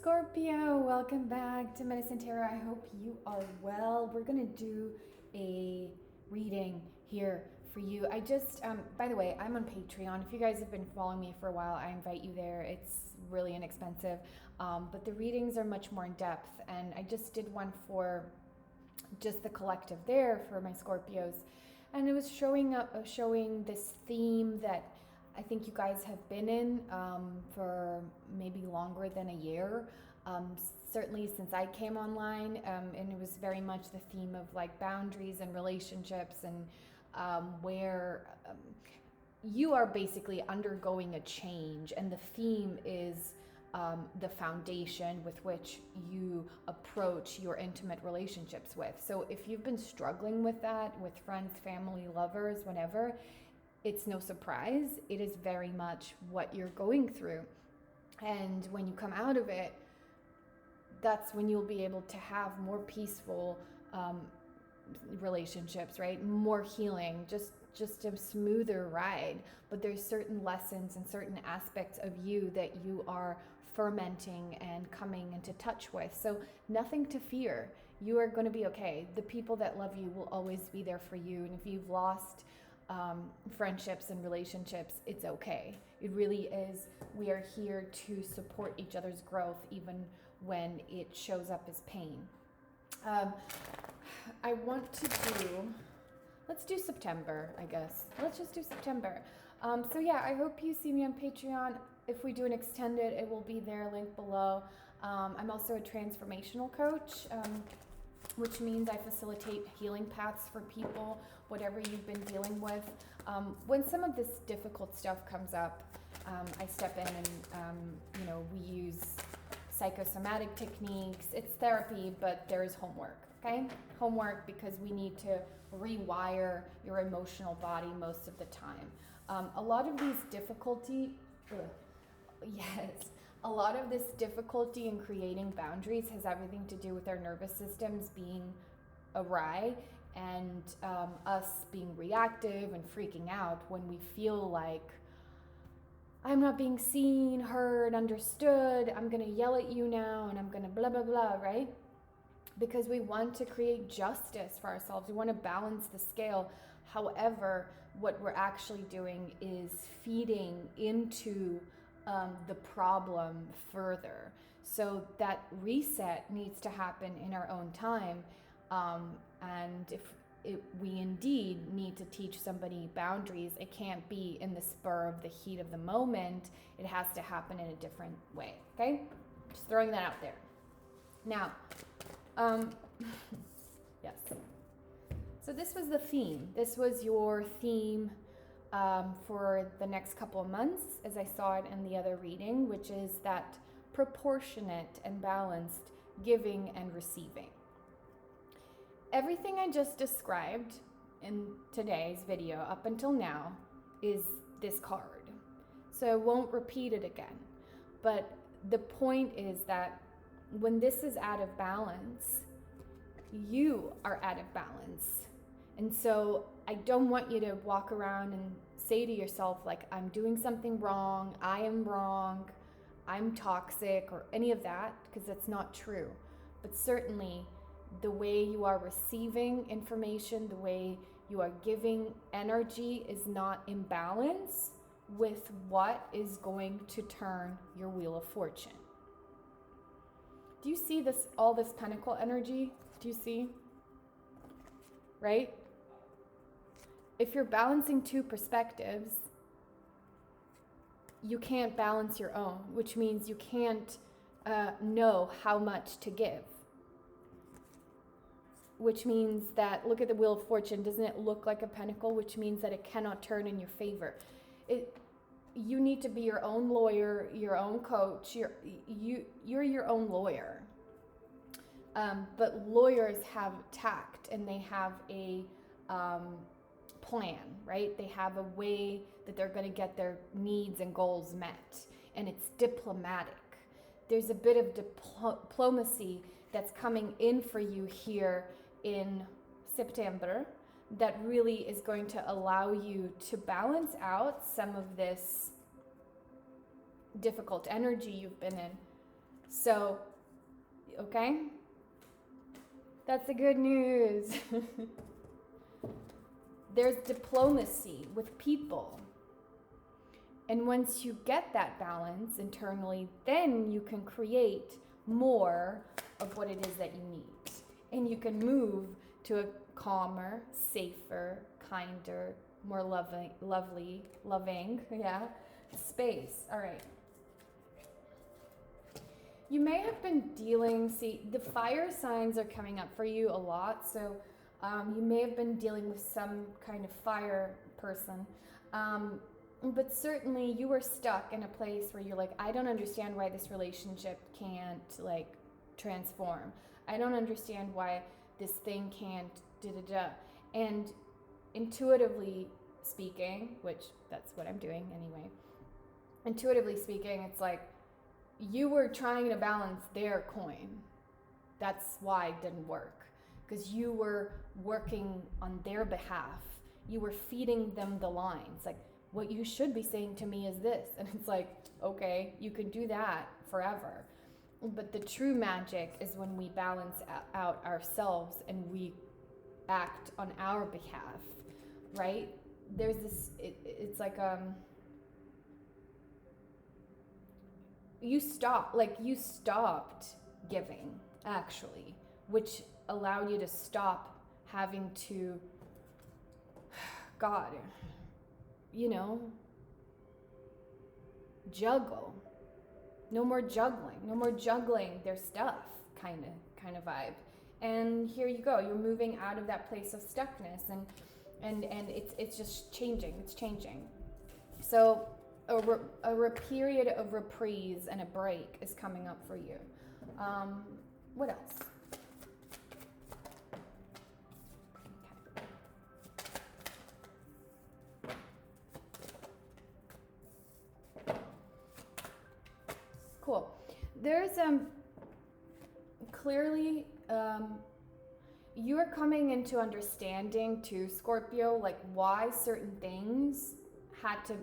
Scorpio, welcome back to Medicine Tarot. I hope you are well. We're going to do a reading here for you. I just, by the way, I'm on Patreon. If you guys have been following me for a while, I invite you there. It's really inexpensive, but the readings are much more in depth. And I just did one for just the collective there for my Scorpios. And it was showing this theme that I think you guys have been in for maybe longer than a year, certainly since I came online, and it was very much the theme of like boundaries and relationships, and where you are basically undergoing a change, and the theme is the foundation with which you approach your intimate relationships with. So if you've been struggling with that, with friends, family, lovers, whatever, it's no surprise. It is very much what you're going through. And when you come out of it, that's when you'll be able to have more peaceful relationships, right? More healing, just a smoother ride. But there's certain lessons and certain aspects of you that you are fermenting and coming into touch with. So nothing to fear. You are going to be okay. The people that love you will always be there for you. And if you've lost friendships and relationships, it's okay. It really is. We are here to support each other's growth, even when it shows up as pain. I want to let's do September, I guess. Let's just do September. So yeah, I hope you see me on Patreon. If we do an extended, it will be there, link below. I'm also a transformational coach, which means I facilitate healing paths for people, whatever you've been dealing with. When some of this difficult stuff comes up, I step in and, we use psychosomatic techniques. It's therapy, but there is homework, okay? Homework, because we need to rewire your emotional body most of the time. A lot of these a lot of this difficulty in creating boundaries has everything to do with our nervous systems being awry, and us being reactive and freaking out when we feel like, I'm not being seen, heard, understood, I'm going to yell at you now, and I'm going to blah, blah, blah, right? Because we want to create justice for ourselves. We want to balance the scale. However, what we're actually doing is feeding into the problem further. So that reset needs to happen in our own time. And if we indeed need to teach somebody boundaries, it can't be in the spur of the heat of the moment. It has to happen in a different way, okay? Just throwing that out there. Now, yes. So this was the theme. This was your theme for the next couple of months, as I saw it in the other reading, which is that proportionate and balanced giving and receiving. Everything I just described in today's video up until now is this card. So I won't repeat it again. But the point is that when this is out of balance, you are out of balance. And so I don't want you to walk around and say to yourself, like, I'm doing something wrong, I am wrong, I'm toxic, or any of that, because that's not true. But certainly, the way you are receiving information, the way you are giving energy is not in balance with what is going to turn your wheel of fortune. Do you see this, all this pentacle energy? Do you see? Right? If you're balancing two perspectives, you can't balance your own, which means you can't know how much to give. Which means that, look at the Wheel of Fortune, doesn't it look like a pentacle? Which means that it cannot turn in your favor. You need to be your own lawyer, your own coach. You're your own lawyer. But lawyers have tact, and they have a plan, right? They have a way that they're going to get their needs and goals met, and it's diplomatic. There's a bit of diplomacy that's coming in for you here in September that really is going to allow you to balance out some of this difficult energy you've been in So, okay? That's the good news. There's diplomacy with people. And once you get that balance internally, then you can create more of what it is that you need. And you can move to a calmer, safer, kinder, more loving, space. All right. You may have been dealing, the fire signs are coming up for you a lot. So you may have been dealing with some kind of fire person. But certainly you were stuck in a place where you're like, I don't understand why this relationship can't like transform. I don't understand why this thing can't And intuitively speaking, which that's what I'm doing anyway, intuitively speaking, it's like you were trying to balance their coin. That's why it didn't work, because you were working on their behalf. You were feeding them the lines. Like, what you should be saying to me is this. And it's like, okay, you can do that forever. But the true magic is when we balance out ourselves and we act on our behalf, right? There's this, it's like, you stopped giving, actually, which allowed you to stop having to, God, juggle. No more juggling their stuff, kind of vibe. And here you go, you're moving out of that place of stuckness, and it's just changing. It's changing. So a period of reprise and a break is coming up for you. What else? Cool. There's clearly you are coming into understanding too, Scorpio, like why certain things had to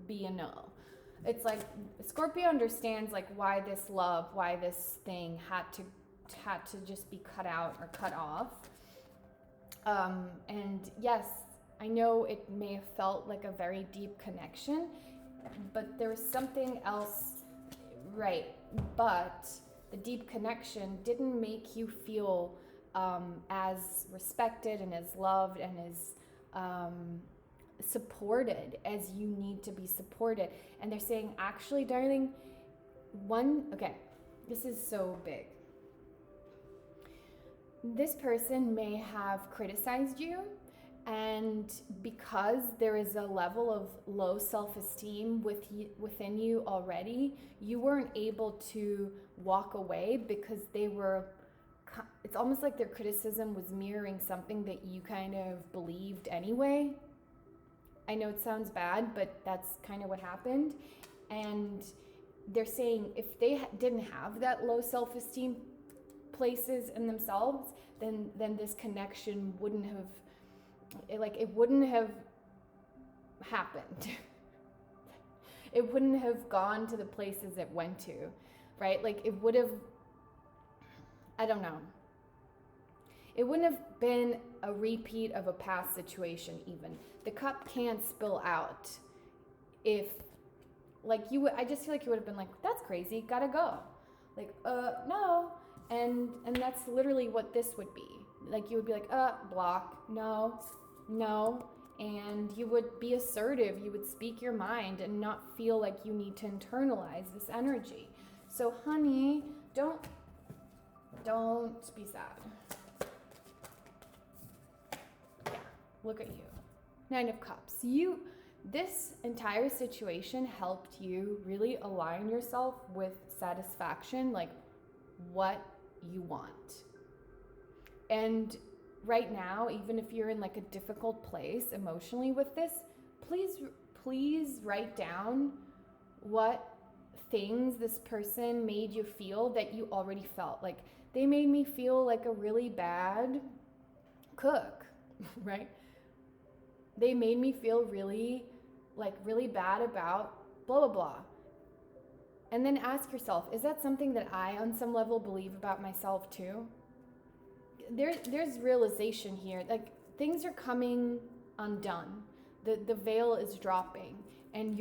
be a no. It's like Scorpio understands like why this thing had to just be cut out or cut off. And yes, I know it may have felt like a very deep connection, but there was something else. Right, but the deep connection didn't make you feel as respected and as loved and as supported as you need to be supported. And they're saying, actually, darling, this is so big. This person may have criticized you, and because there is a level of low self-esteem within you already, you weren't able to walk away because it's almost like their criticism was mirroring something that you kind of believed anyway. I know it sounds bad, but that's kind of what happened. And they're saying if they didn't have that low self-esteem places in themselves, then this connection wouldn't have happened. It wouldn't have gone to the places it went to, right? Like it would have, I don't know. It wouldn't have been a repeat of a past situation even. The cup can't spill out if, like I just feel like you would have been like, that's crazy, gotta go. Like, no. And that's literally what this would be. Like you would be like, block, no, and you would be assertive. You would speak your mind and not feel like you need to internalize this energy. So honey, don't be sad. Yeah, look at you. 9 of Cups. This entire situation helped you really align yourself with satisfaction, like what you want. And right now, even if you're in like a difficult place emotionally with this, please write down what things this person made you feel that you already felt. Like, they made me feel like a really bad cook, right? They made me feel really bad about blah, blah, blah. And then ask yourself, is that something that I, on some level, believe about myself too? There's realization here. Like, things are coming undone. The veil is dropping. And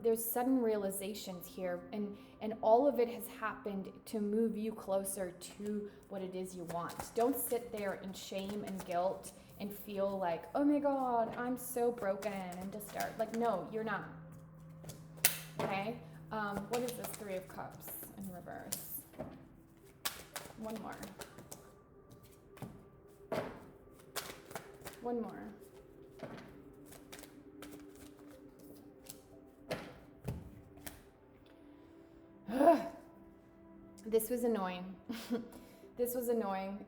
there's sudden realizations here. And all of it has happened to move you closer to what it is you want. Don't sit there in shame and guilt and feel like, oh my God, I'm so broken and disturbed. Like, no, you're not. Okay? What is this 3 of Cups in reverse? One more. One more. This was annoying. This was annoying.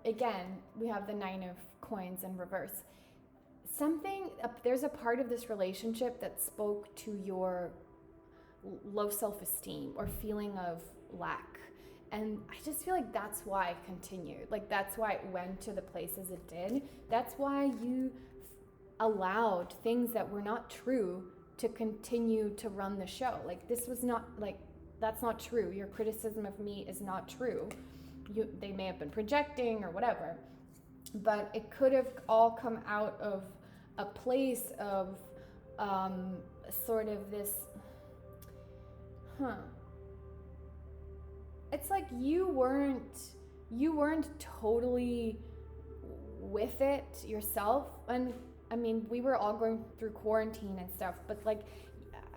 Again, we have the 9 of Coins in reverse. There's a part of this relationship that spoke to your low self-esteem or feeling of lack. And I just feel like that's why it continued. Like, that's why it went to the places it did. That's why you allowed things that were not true to continue to run the show. Like, this was not, like, that's not true. Your criticism of me is not true. They may have been projecting or whatever. But it could have all come out of a place of sort of this, it's like you weren't totally with it yourself. And I mean, we were all going through quarantine and stuff, but like,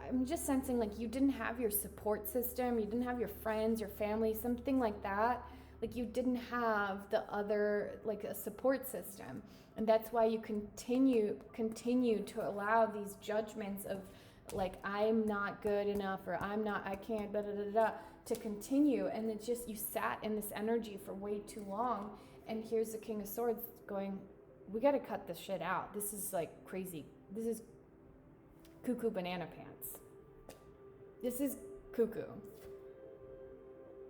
I'm just sensing like you didn't have your support system, you didn't have your friends, your family, something like that. Like, you didn't have the other, like, a support system. And that's why you continue to allow these judgments of, like, I'm not good enough, or I can't, to continue. And it's just, you sat in this energy for way too long. And here's the King of Swords going, we got to cut this shit out. This is, like, crazy. This is cuckoo banana pants. This is cuckoo.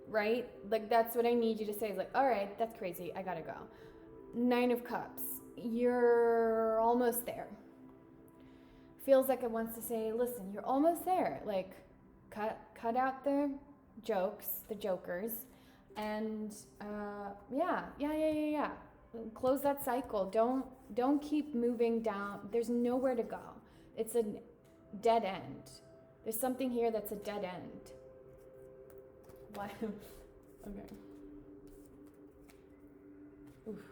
Right? Like, that's what I need you to say is like, all right, that's crazy. I gotta go. 9 of Cups. You're almost there. Feels like it wants to say, listen, you're almost there. Like, cut out the jokes, the jokers, and yeah. Close that cycle. Don't keep moving down. There's nowhere to go. It's a dead end. There's something here that's a dead end. Why? Okay. Oof.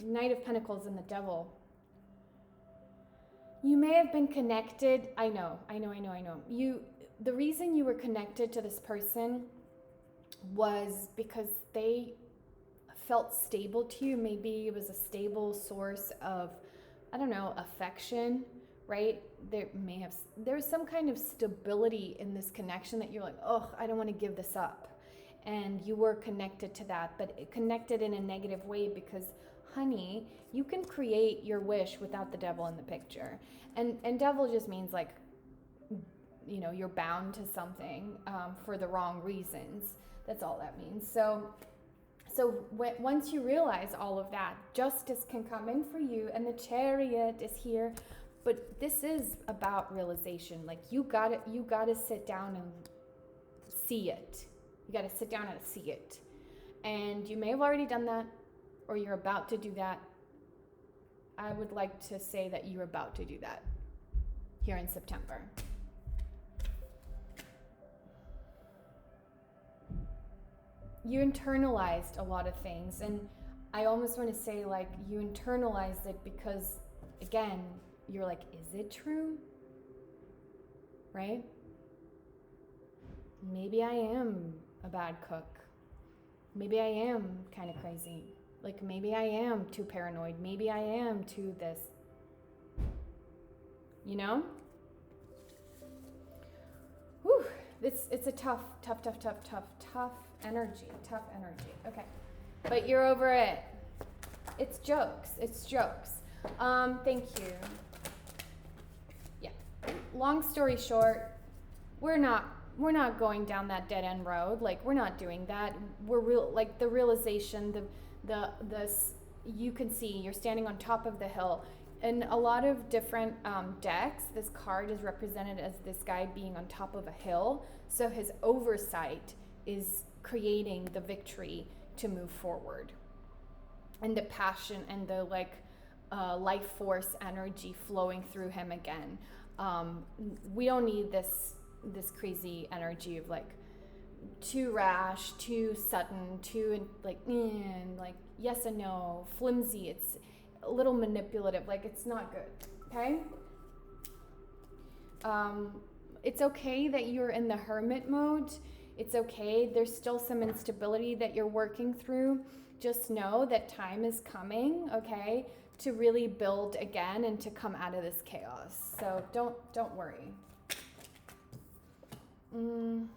Knight of Pentacles and the Devil. You may have been connected. I know. The reason you were connected to this person was because they felt stable to you. Maybe it was a stable source of, I don't know, affection. Right? There's some kind of stability in this connection that you're like, oh, I don't want to give this up. And you were connected to that, but connected in a negative way because, honey, you can create your wish without the devil in the picture. And devil just means like, you know, you're bound to something for the wrong reasons. That's all that means. So once you realize all of that, justice can come in for you, and the Chariot is here. But this is about realization. Like, you gotta sit down and see it. You gotta sit down and see it. And you may have already done that, or you're about to do that. I would like to say that you're about to do that here in September. You internalized a lot of things, and I almost want to say, like, you internalized it because, again, you're like, is it true? Right? Maybe I am a bad cook. Maybe I am kind of crazy. Like, maybe I am too paranoid. Maybe I am too this. You know? Whew. It's a tough energy. Tough energy. Okay. But you're over it. It's jokes. Thank you. Yeah. Long story short, we're not going down that dead end road. Like, we're not doing that. We're the realization, the you can see you're standing on top of the hill. In a lot of different decks, this card is represented as this guy being on top of a hill. So his oversight is creating the victory to move forward. And the passion and the life force energy flowing through him again. We don't need this crazy energy of like too rash, too sudden, too like yes and no, flimsy. It's a little manipulative, like it's not good. Okay. It's okay that you're in the hermit mode. It's okay. There's still some instability that you're working through. Just know that time is coming, okay, to really build again and to come out of this chaos. So don't worry. Oh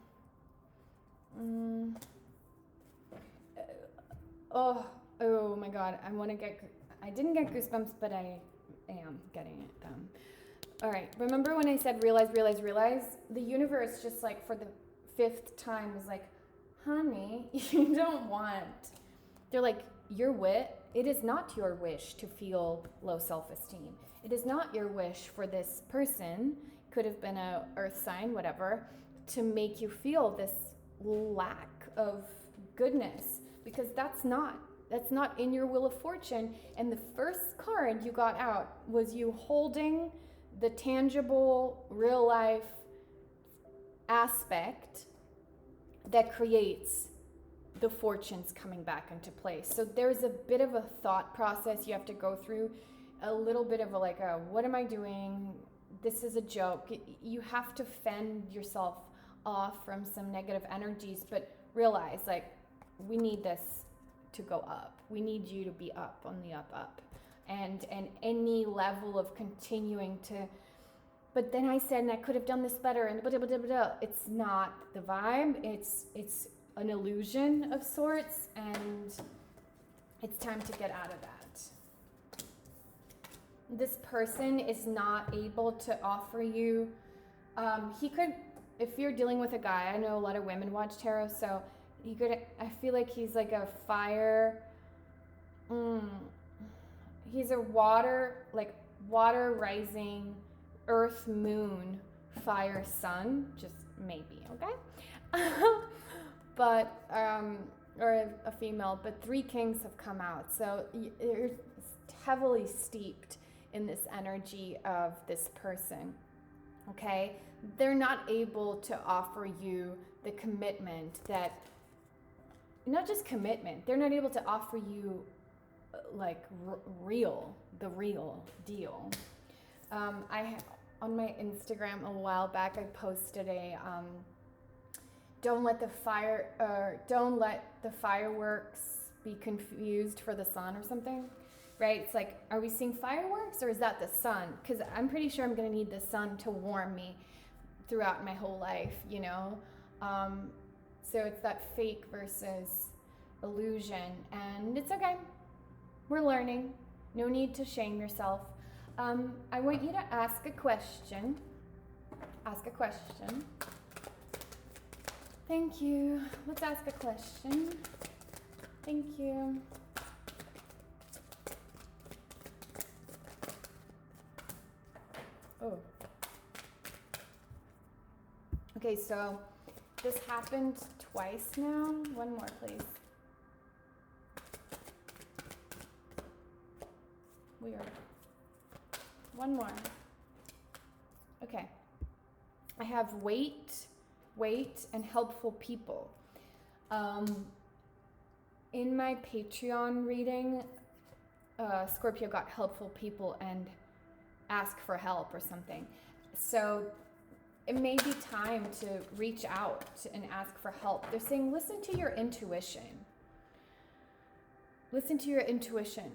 my God. I didn't get goosebumps, but I am getting them. All right. Remember when I said realize? The universe just like for the 5th time was like, honey, you don't want. They're like, it is not your wish to feel low self-esteem. It is not your wish for this person, could have been a earth sign, whatever, to make you feel this lack of goodness, because that's not in your wheel of fortune. And the first card you got out was you holding the tangible, real life aspect that creates the fortunes coming back into place. So there's a bit of a thought process you have to go through, a little bit of what am I doing? This is a joke. You have to fend yourself off from some negative energies, but realize we need this to go up. We need you to be up on the up. And any level of continuing to, but then I said, and I could have done this better, and blah, blah, blah, blah, blah. It's not the vibe. It's an illusion of sorts, and it's time to get out of that. This person is not able to offer you, he could, if you're dealing with a guy, I know a lot of women watch tarot, so I feel like he's like a fire, he's a water rising, earth, moon, fire, sun, just maybe, okay? But, or a female, but 3 kings have come out. So you're heavily steeped in this energy of this person, okay? They're not able to offer you the commitment that, not just commitment, they're not able to offer you the real deal. On my Instagram a while back, I posted a, don't let the fireworks be confused for the sun or something, right? It's like, are we seeing fireworks or is that the sun? Because I'm pretty sure I'm going to need the sun to warm me throughout my whole life, you know? So it's that fake versus illusion, and it's okay. We're learning. No need to shame yourself. I want you to ask a question. Thank you. Let's ask a question. Thank you. Oh. Okay, so this happened twice now. One more, please. Weird. One more. Okay. I have wait, and helpful people. In my Patreon reading, Scorpio got helpful people and ask for help or something. So it may be time to reach out and ask for help. They're saying, listen to your intuition. Listen to your intuition.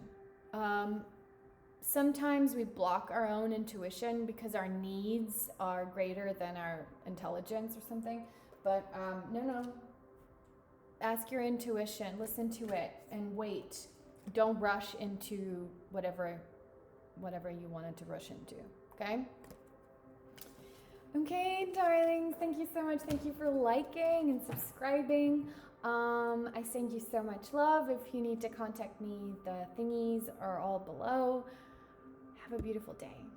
Sometimes we block our own intuition because our needs are greater than our intelligence or something. But no. Ask your intuition, listen to it, and wait. Don't rush into whatever you wanted to rush into, okay? Okay, darlings, thank you so much. Thank you for liking and subscribing. I send you so much love. If you need to contact me, the thingies are all below. Have Have a beautiful day.